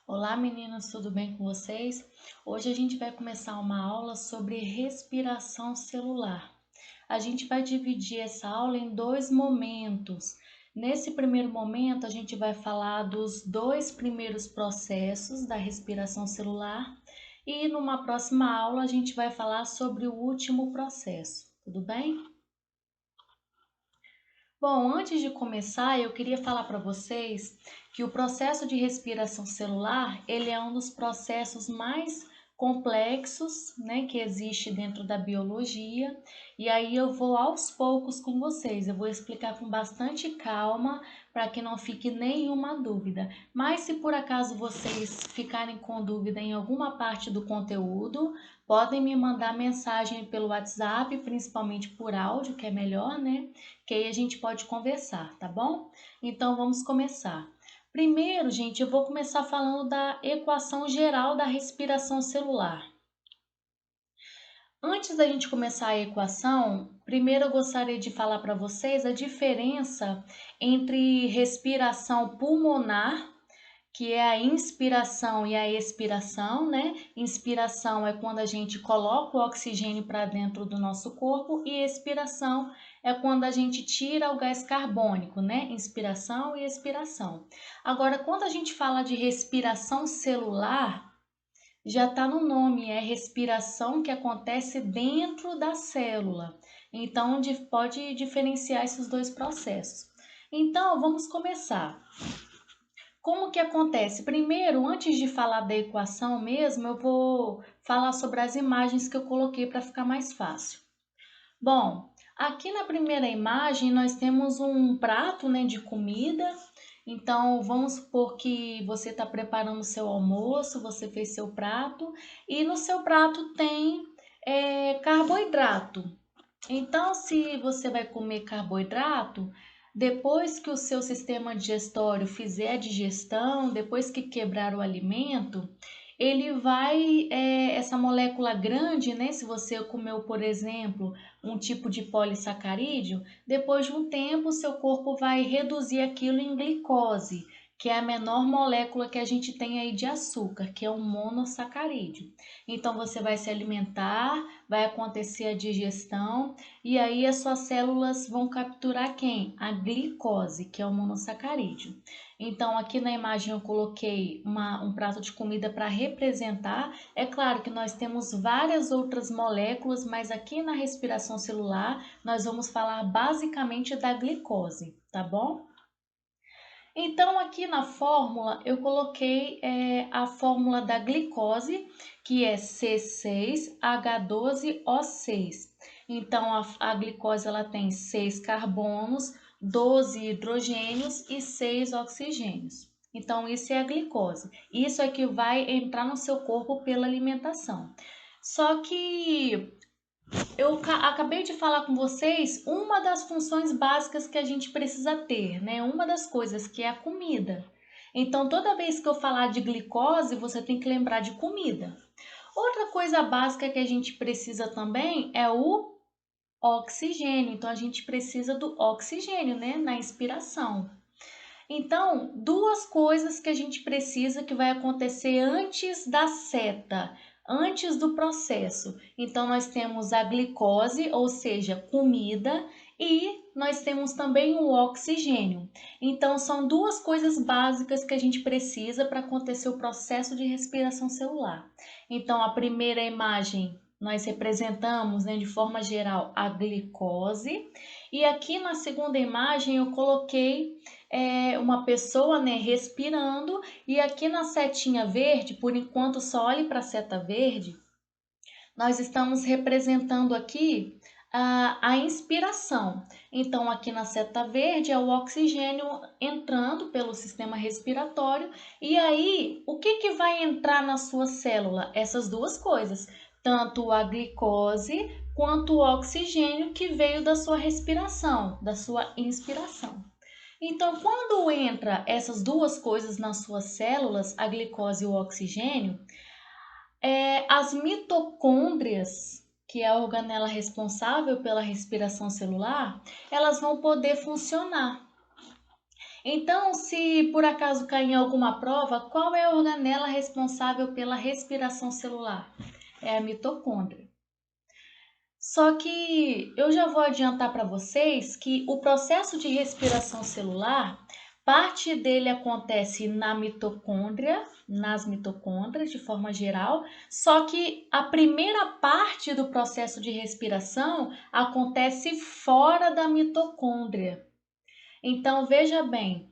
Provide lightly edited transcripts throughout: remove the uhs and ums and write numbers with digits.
Olá meninos, tudo bem com vocês? Hoje a gente vai começar uma aula sobre respiração celular. A gente vai dividir essa aula em dois momentos. Nesse primeiro momento, a gente vai falar dos dois primeiros processos da respiração celular e numa próxima aula a gente vai falar sobre o último processo, tudo bem? Bom, antes de começar, eu queria falar para vocês que o processo de respiração celular, ele é um dos processos mais complexos, né, que existe dentro da biologia. E aí eu vou aos poucos com vocês. Eu vou explicar com bastante calma para que não fique nenhuma dúvida. Mas se por acaso vocês ficarem com dúvida em alguma parte do conteúdo, podem me mandar mensagem pelo WhatsApp, principalmente por áudio, que é melhor, né? Que aí a gente pode conversar, tá bom? Então vamos começar. Primeiro, gente, eu vou começar falando da equação geral da respiração celular. Antes da gente começar a equação, primeiro eu gostaria de falar para vocês a diferença entre respiração pulmonar, que é a inspiração e a expiração, né? Inspiração é quando a gente coloca o oxigênio para dentro do nosso corpo e expiração é quando a gente tira o gás carbônico, né? Inspiração e expiração. Agora, quando a gente fala de respiração celular, já está no nome, é respiração que acontece dentro da célula. Então, pode diferenciar esses dois processos. Então, vamos começar. Como que acontece? Primeiro, antes de falar da equação mesmo, eu vou falar sobre as imagens que eu coloquei para ficar mais fácil. Bom, aqui na primeira imagem nós temos um prato, né, de comida. Então, vamos supor que você está preparando o seu almoço, você fez seu prato e no seu prato tem carboidrato. Então, se você vai comer carboidrato, depois que o seu sistema digestório fizer a digestão, depois que quebrar o alimento, ele vai, essa molécula grande, né? Se você comeu, por exemplo, um tipo de polissacarídeo, depois de um tempo, o seu corpo vai reduzir aquilo em glicose, que é a menor molécula que a gente tem aí de açúcar, que é um monossacarídeo. Então, você vai se alimentar, vai acontecer a digestão e aí as suas células vão capturar quem? A glicose, que é o monossacarídeo. Então, aqui na imagem eu coloquei um prato de comida para representar. É claro que nós temos várias outras moléculas, mas aqui na respiração celular nós vamos falar basicamente da glicose, tá bom? Então, aqui na fórmula, eu coloquei a fórmula da glicose, que é C6H12O6. Então, a glicose ela tem 6 carbonos, 12 hidrogênios e 6 oxigênios. Então, isso é a glicose. Isso é que vai entrar no seu corpo pela alimentação. Só que eu acabei de falar com vocês uma das funções básicas que a gente precisa ter, né? Uma das coisas que é a comida. Então, toda vez que eu falar de glicose, você tem que lembrar de comida. Outra coisa básica que a gente precisa também é o oxigênio. Então, a gente precisa do oxigênio, né? Na inspiração. Então, duas coisas que a gente precisa que vai acontecer antes da seta, antes do processo. Então, nós temos a glicose, ou seja, comida, e nós temos também o oxigênio. Então, são duas coisas básicas que a gente precisa para acontecer o processo de respiração celular. Então, a primeira imagem nós representamos, né, de forma geral, a glicose, e aqui na segunda imagem eu coloquei uma pessoa, né, respirando, e aqui na setinha verde, por enquanto só olhe para a seta verde, nós estamos representando aqui a inspiração. Então, aqui na seta verde é o oxigênio entrando pelo sistema respiratório, e aí o que vai entrar na sua célula? Essas duas coisas, tanto a glicose quanto o oxigênio que veio da sua respiração, da sua inspiração. Então, quando entra essas duas coisas nas suas células, a glicose e o oxigênio, as mitocôndrias, que é a organela responsável pela respiração celular, elas vão poder funcionar. Então, se por acaso cair em alguma prova, qual é a organela responsável pela respiração celular? É a mitocôndria. Só que eu já vou adiantar para vocês que o processo de respiração celular, parte dele acontece na mitocôndria, nas mitocôndrias de forma geral, só que a primeira parte do processo de respiração acontece fora da mitocôndria. Então, veja bem,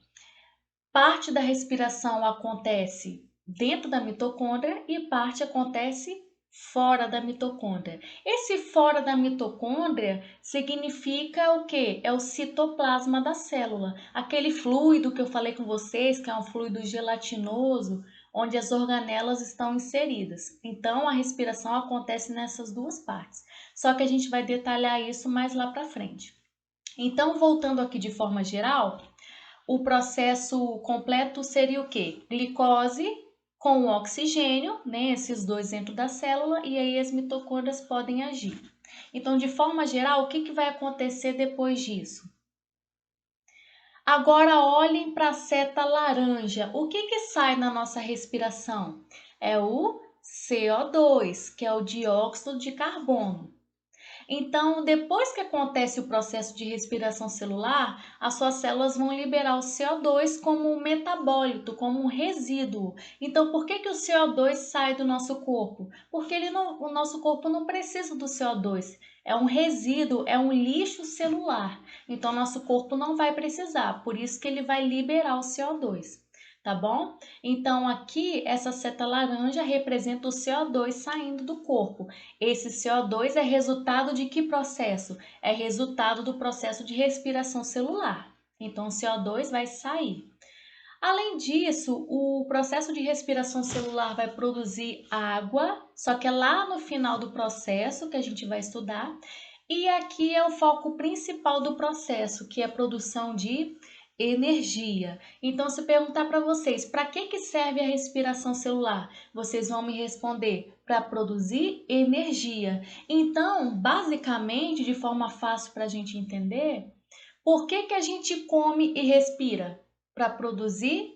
parte da respiração acontece dentro da mitocôndria e parte acontece fora da mitocôndria. Esse fora da mitocôndria significa o quê? É o citoplasma da célula, aquele fluido que eu falei com vocês, que é um fluido gelatinoso, onde as organelas estão inseridas. Então, a respiração acontece nessas duas partes. Só que a gente vai detalhar isso mais lá para frente. Então, voltando aqui de forma geral, o processo completo seria o quê? Glicose com oxigênio, né? Esses dois dentro da célula, e aí as mitocôndrias podem agir. Então, de forma geral, o que vai acontecer depois disso? Agora olhem para a seta laranja. O que sai na nossa respiração? É o CO2, que é o dióxido de carbono. Então, depois que acontece o processo de respiração celular, as suas células vão liberar o CO2 como um metabólito, como um resíduo. Então, por que o CO2 sai do nosso corpo? Porque o nosso corpo não precisa do CO2. É um resíduo, é um lixo celular. Então, nosso corpo não vai precisar, por isso que ele vai liberar o CO2. Tá bom? Então, aqui, essa seta laranja representa o CO2 saindo do corpo. Esse CO2 é resultado de que processo? É resultado do processo de respiração celular. Então, o CO2 vai sair. Além disso, o processo de respiração celular vai produzir água, só que é lá no final do processo que a gente vai estudar. E aqui é o foco principal do processo, que é a produção de energia. Então, se perguntar para vocês, para que serve a respiração celular? Vocês vão me responder para produzir energia. Então, basicamente, de forma fácil para a gente entender, por que a gente come e respira? Para produzir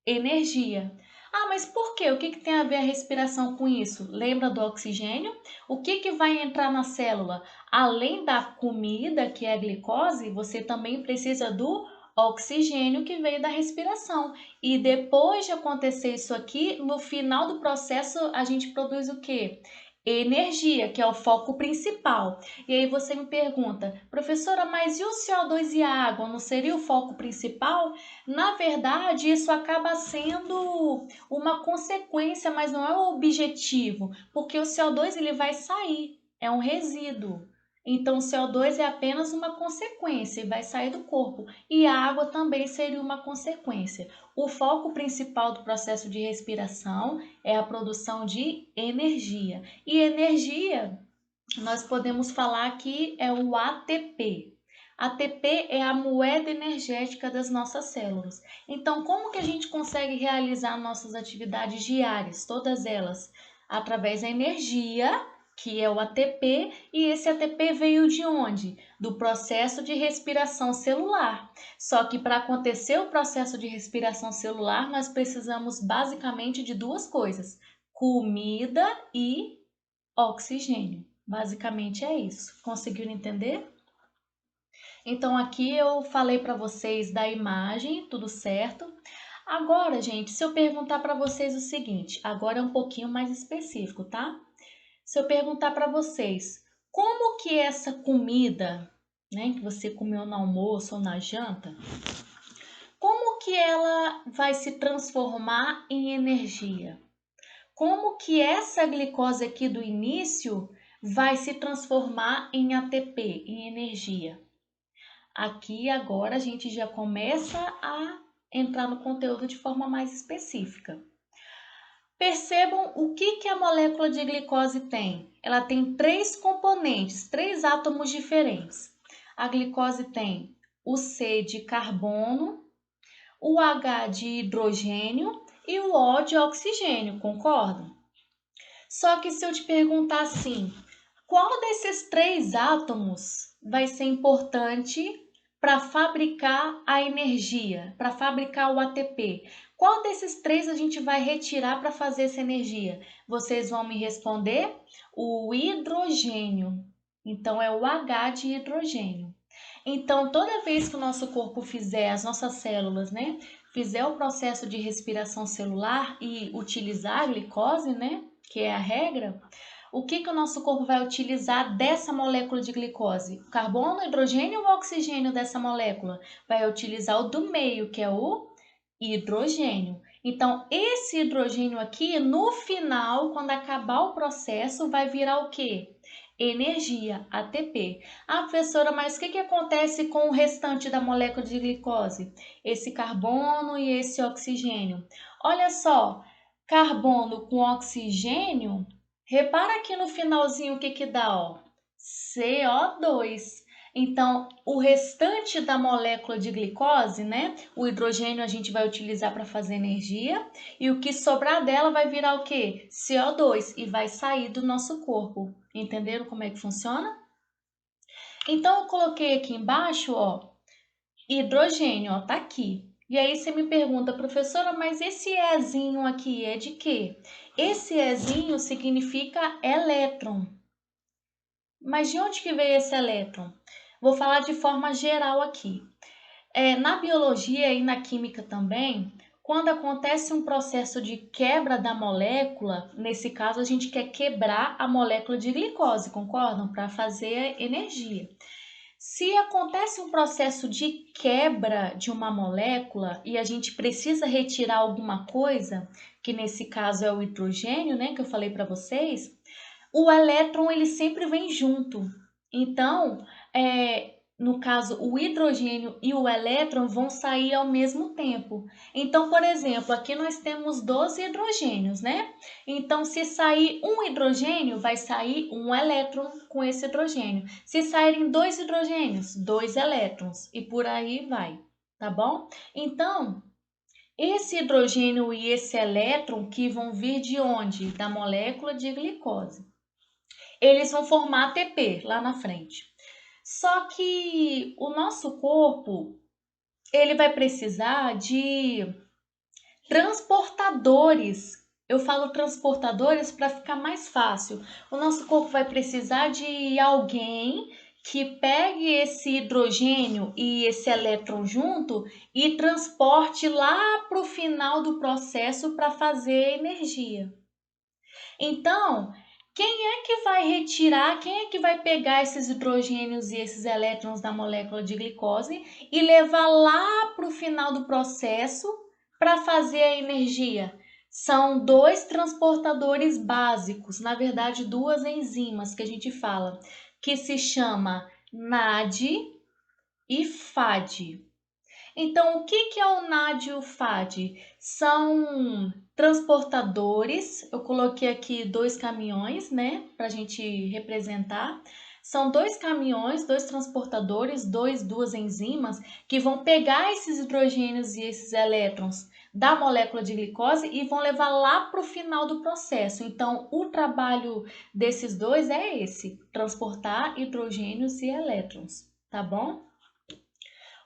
energia. Ah, mas por quê? O que tem a ver a respiração com isso? Lembra do oxigênio? O que vai entrar na célula? Além da comida, que é a glicose, você também precisa do oxigênio que veio da respiração. E depois de acontecer isso aqui, no final do processo, a gente produz o quê? Energia, que é o foco principal. E aí você me pergunta, professora, mas e o CO2 e a água? Não seria o foco principal? Na verdade, isso acaba sendo uma consequência, mas não é o objetivo, porque o CO2 ele vai sair, é um resíduo. Então, o CO2 é apenas uma consequência e vai sair do corpo. E a água também seria uma consequência. O foco principal do processo de respiração é a produção de energia. E energia, nós podemos falar que é o ATP. ATP é a moeda energética das nossas células. Então, como que a gente consegue realizar nossas atividades diárias, todas elas? Através da energia, que é o ATP, e esse ATP veio de onde? Do processo de respiração celular. Só que para acontecer o processo de respiração celular, nós precisamos basicamente de duas coisas: comida e oxigênio. Basicamente é isso. Conseguiram entender? Então aqui eu falei para vocês da imagem, tudo certo? Agora, gente, se eu perguntar para vocês o seguinte, agora é um pouquinho mais específico, tá? Se eu perguntar para vocês, como que essa comida, né, que você comeu no almoço ou na janta, como que ela vai se transformar em energia? Como que essa glicose aqui do início vai se transformar em ATP, em energia? Aqui agora a gente já começa a entrar no conteúdo de forma mais específica. Percebam o que a molécula de glicose tem. Ela tem três componentes, três átomos diferentes. A glicose tem o C de carbono, o H de hidrogênio e o O de oxigênio, concordam? Só que se eu te perguntar assim, qual desses três átomos vai ser importante para fabricar a energia, para fabricar o ATP? Qual desses três a gente vai retirar para fazer essa energia? Vocês vão me responder o hidrogênio. Então, é o H de hidrogênio. Então, toda vez que o nosso corpo fizer, as nossas células, né, fizer o processo de respiração celular e utilizar a glicose, né, que é a regra, o que o nosso corpo vai utilizar dessa molécula de glicose? O carbono, o hidrogênio ou o oxigênio dessa molécula? Vai utilizar o do meio, que é o hidrogênio. Então, esse hidrogênio aqui, no final, quando acabar o processo, vai virar o quê? Energia, ATP. Ah, professora, mas o que acontece com o restante da molécula de glicose? Esse carbono e esse oxigênio. Olha só, carbono com oxigênio, repara aqui no finalzinho o que dá, ó? CO2. Então, o restante da molécula de glicose, né? O hidrogênio a gente vai utilizar para fazer energia e o que sobrar dela vai virar o quê? CO2 e vai sair do nosso corpo. Entenderam como é que funciona? Então, eu coloquei aqui embaixo, ó, hidrogênio, ó, tá aqui. E aí você me pergunta, professora, mas esse Ezinho aqui é de quê? Esse Ezinho significa elétron. Mas de onde que veio esse elétron? Vou falar de forma geral aqui. Na biologia e na química também, quando acontece um processo de quebra da molécula, nesse caso a gente quer quebrar a molécula de glicose, concordam? Para fazer energia. Se acontece um processo de quebra de uma molécula e a gente precisa retirar alguma coisa, que nesse caso é o hidrogênio, né, que eu falei para vocês, o elétron ele sempre vem junto. Então, no caso, o hidrogênio e o elétron vão sair ao mesmo tempo. Então, por exemplo, aqui nós temos 12 hidrogênios, né? Então, se sair um hidrogênio, vai sair um elétron com esse hidrogênio. Se saírem dois hidrogênios, dois elétrons. E por aí vai, tá bom? Então, esse hidrogênio e esse elétron que vão vir de onde? Da molécula de glicose. Eles vão formar ATP lá na frente. Só que o nosso corpo, ele vai precisar de transportadores. Eu falo transportadores para ficar mais fácil. O nosso corpo vai precisar de alguém que pegue esse hidrogênio e esse elétron junto e transporte lá para o final do processo para fazer energia. Então, quem é que vai retirar, quem é que vai pegar esses hidrogênios e esses elétrons da molécula de glicose e levar lá para o final do processo para fazer a energia? São dois transportadores básicos, na verdade, duas enzimas que a gente fala, que se chama NAD e FAD. Então, o que é o NAD e o FAD? São transportadores. Eu coloquei aqui dois caminhões, né, para a gente representar. São dois caminhões, dois transportadores, duas enzimas que vão pegar esses hidrogênios e esses elétrons da molécula de glicose e vão levar lá para o final do processo. Então, o trabalho desses dois é esse: transportar hidrogênios e elétrons, tá bom?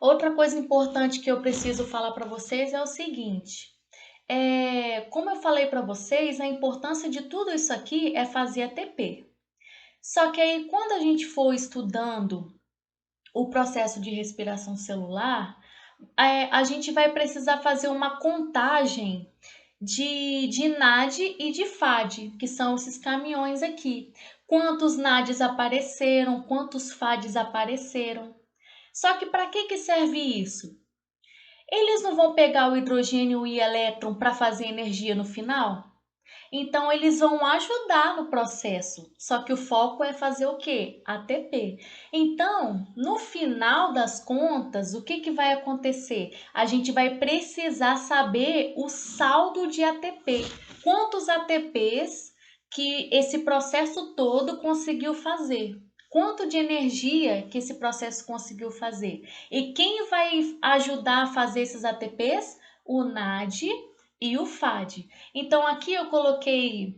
Outra coisa importante que eu preciso falar para vocês é o seguinte: como eu falei para vocês, a importância de tudo isso aqui é fazer ATP. Só que aí, quando a gente for estudando o processo de respiração celular, a gente vai precisar fazer uma contagem de NAD e de FAD, que são esses caminhões aqui. Quantos NADs apareceram, quantos FADs apareceram. Só que para que serve isso? Eles não vão pegar o hidrogênio e elétron para fazer energia no final? Então, eles vão ajudar no processo, só que o foco é fazer o quê? ATP. Então, no final das contas, o que vai acontecer? A gente vai precisar saber o saldo de ATP. Quantos ATPs que esse processo todo conseguiu fazer? Quanto de energia que esse processo conseguiu fazer? E quem vai ajudar a fazer esses ATPs? O NAD e o FAD. Então, aqui eu coloquei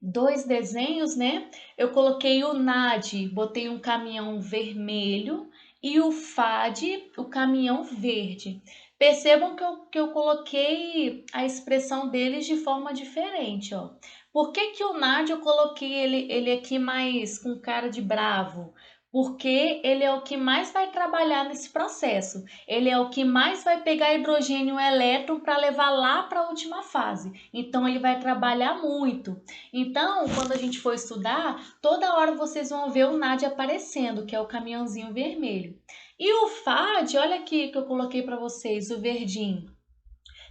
dois desenhos, né? Eu coloquei o NAD, botei um caminhão vermelho e o FAD, o caminhão verde. Percebam que eu coloquei a expressão deles de forma diferente, ó. Por que que o NAD eu coloquei ele aqui mais com cara de bravo? Porque ele é o que mais vai trabalhar nesse processo. Ele é o que mais vai pegar hidrogênio e elétron para levar lá para a última fase. Então ele vai trabalhar muito. Então, quando a gente for estudar, toda hora vocês vão ver o NAD aparecendo, que é o caminhãozinho vermelho. E o FAD, olha aqui que eu coloquei para vocês, o verdinho.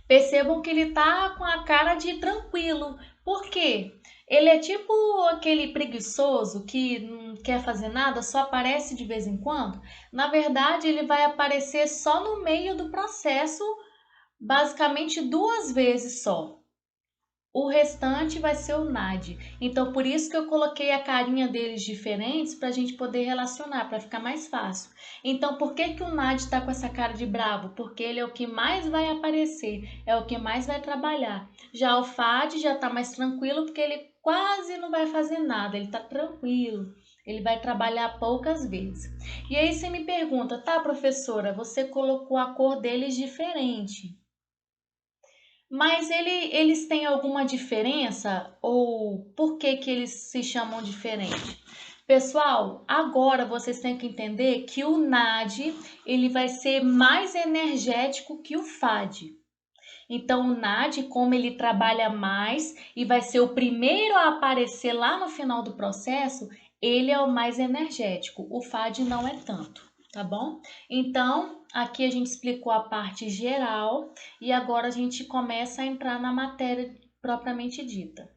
Percebam que ele tá com a cara de tranquilo. Por quê? Ele é tipo aquele preguiçoso que não quer fazer nada, só aparece de vez em quando. Na verdade, ele vai aparecer só no meio do processo, basicamente 2 vezes só. O restante vai ser o NAD. Então, por isso que eu coloquei a carinha deles diferentes para a gente poder relacionar, para ficar mais fácil. Então, por que que o NAD está com essa cara de bravo? Porque ele é o que mais vai aparecer, é o que mais vai trabalhar. Já o FAD já está mais tranquilo, porque ele quase não vai fazer nada, ele está tranquilo. Ele vai trabalhar poucas vezes. E aí você me pergunta, tá, professora, você colocou a cor deles diferente. Mas eles têm alguma diferença ou por que que eles se chamam diferente? Pessoal, agora vocês têm que entender que o NAD ele vai ser mais energético que o FAD. Então, o NAD, como ele trabalha mais e vai ser o primeiro a aparecer lá no final do processo, ele é o mais energético. O FAD não é tanto, tá bom? Então, aqui a gente explicou a parte geral e agora a gente começa a entrar na matéria propriamente dita.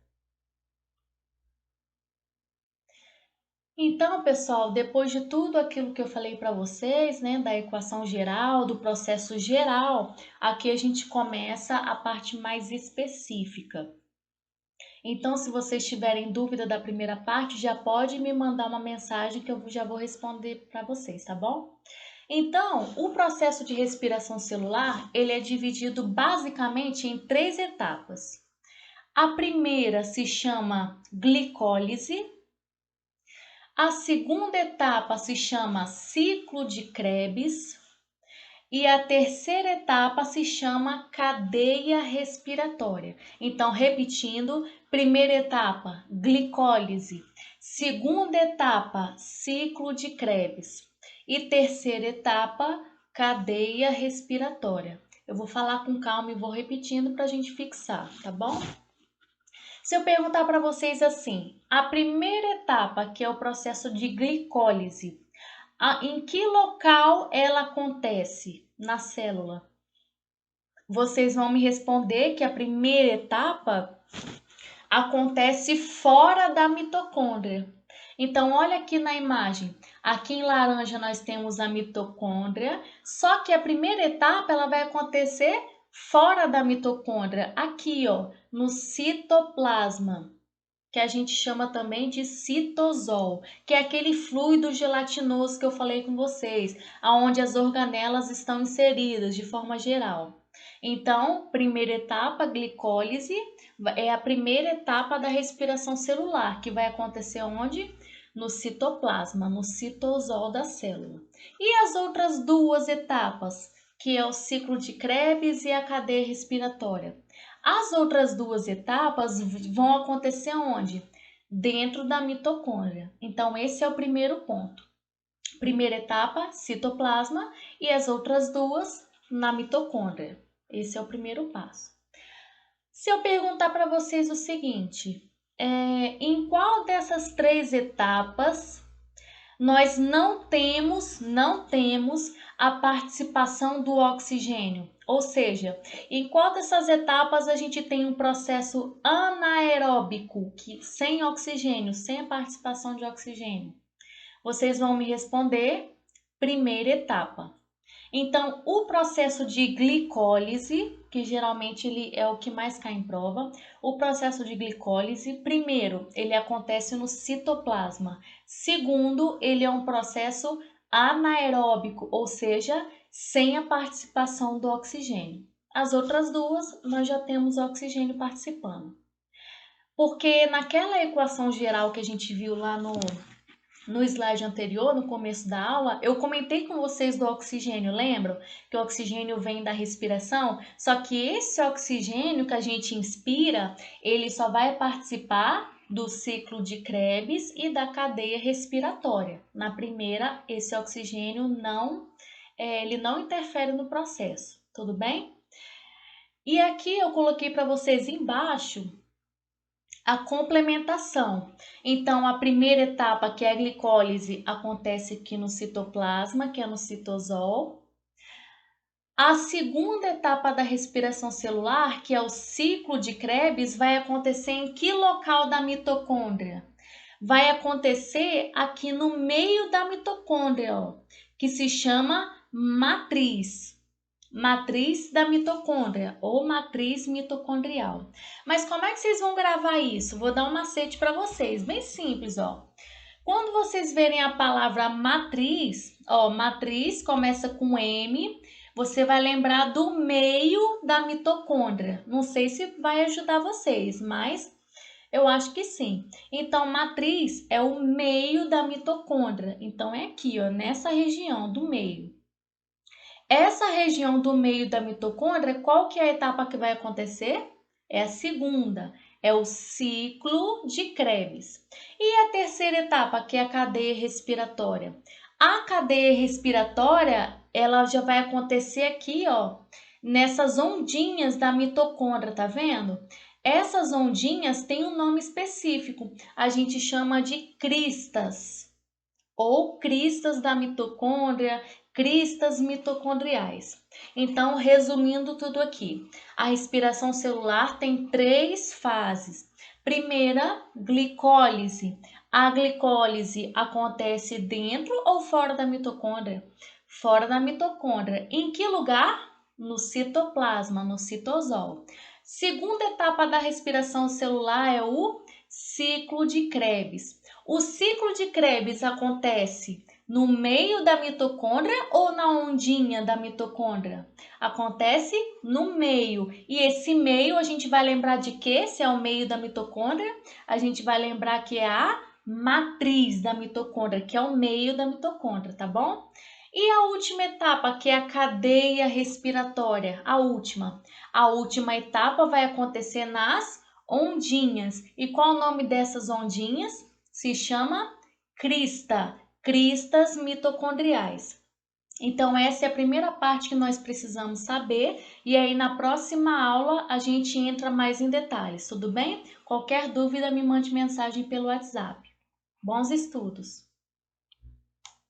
Então, pessoal, depois de tudo aquilo que eu falei para vocês, né, da equação geral, do processo geral, aqui a gente começa a parte mais específica. Então, se vocês tiverem dúvida da primeira parte, já pode me mandar uma mensagem que eu já vou responder para vocês, tá bom? Então, o processo de respiração celular, ele é dividido basicamente em 3 etapas. A primeira se chama glicólise, a segunda etapa se chama ciclo de Krebs e a terceira etapa se chama cadeia respiratória. Então, repetindo, primeira etapa, glicólise. Segunda etapa, ciclo de Krebs. E terceira etapa, cadeia respiratória. Eu vou falar com calma e vou repetindo para a gente fixar, tá bom? Se eu perguntar para vocês assim, a primeira etapa, que é o processo de glicólise, em que local ela acontece na célula? Vocês vão me responder que a primeira etapa acontece fora da mitocôndria. Então, olha aqui na imagem. Aqui em laranja nós temos a mitocôndria, só que a primeira etapa ela vai acontecer fora da mitocôndria, aqui, ó, no citoplasma, que a gente chama também de citosol, que é aquele fluido gelatinoso que eu falei com vocês, aonde as organelas estão inseridas de forma geral. Então, primeira etapa, glicólise, é a primeira etapa da respiração celular, que vai acontecer onde? No citoplasma, no citosol da célula. E as outras 2 etapas, que é o ciclo de Krebs e a cadeia respiratória? As outras 2 etapas vão acontecer onde? Dentro da mitocôndria. Então, esse é o primeiro ponto. Primeira etapa, citoplasma, e as outras 2 na mitocôndria. Esse é o primeiro passo. Se eu perguntar para vocês o seguinte, em qual dessas 3 etapas nós não temos a participação do oxigênio? Ou seja, em qual dessas etapas a gente tem um processo anaeróbico, que sem oxigênio, sem a participação de oxigênio? Vocês vão me responder, primeira etapa. Então, o processo de glicólise, que geralmente ele é o que mais cai em prova, o processo de glicólise, primeiro, ele acontece no citoplasma. Segundo, ele é um processo anaeróbico, ou seja, sem a participação do oxigênio. As outras 2, nós já temos o oxigênio participando. Porque naquela equação geral que a gente viu lá no slide anterior, no começo da aula, eu comentei com vocês do oxigênio, lembram? Que o oxigênio vem da respiração, só que esse oxigênio que a gente inspira, ele só vai participar do ciclo de Krebs e da cadeia respiratória. Na primeira, esse oxigênio ele não interfere no processo, tudo bem? E aqui eu coloquei para vocês embaixo a complementação. Então, a primeira etapa, que é a glicólise, acontece aqui no citoplasma, que é no citosol. A segunda etapa da respiração celular, que é o ciclo de Krebs, vai acontecer em que local da mitocôndria? Vai acontecer aqui no meio da mitocôndria, ó, que se chama matriz. Matriz da mitocôndria ou matriz mitocondrial. Mas como é que vocês vão gravar isso? Vou dar um macete para vocês, bem simples, ó. Quando vocês verem a palavra matriz, ó, matriz começa com M, você vai lembrar do meio da mitocôndria. Não sei se vai ajudar vocês, mas eu acho que sim. Então, matriz é o meio da mitocôndria. Então, é aqui, ó, nessa região do meio. Essa região do meio da mitocôndria, qual que é a etapa que vai acontecer? É a segunda, é o ciclo de Krebs. E a terceira etapa, que é a cadeia respiratória? A cadeia respiratória, ela já vai acontecer aqui, ó, nessas ondinhas da mitocôndria, tá vendo? Essas ondinhas têm um nome específico, a gente chama de cristas ou cristas da mitocôndria, cristas mitocondriais. Então, resumindo tudo aqui, a respiração celular tem 3 fases. Primeira, glicólise. A glicólise acontece dentro ou fora da mitocôndria? Fora da mitocôndria. Em que lugar? No citoplasma, no citosol. Segunda etapa da respiração celular é o ciclo de Krebs. O ciclo de Krebs acontece no meio da mitocôndria ou na ondinha da mitocôndria? Acontece no meio. E esse meio a gente vai lembrar de quê? Se é o meio da mitocôndria, a gente vai lembrar que é a matriz da mitocôndria, que é o meio da mitocôndria, tá bom? E a última etapa, que é a cadeia respiratória, a última. A última etapa vai acontecer nas ondinhas. E qual o nome dessas ondinhas? Se chama crista, cristas mitocondriais. Então, essa é a primeira parte que nós precisamos saber, e aí na próxima aula a gente entra mais em detalhes, tudo bem? Qualquer dúvida, me mande mensagem pelo WhatsApp. Bons estudos!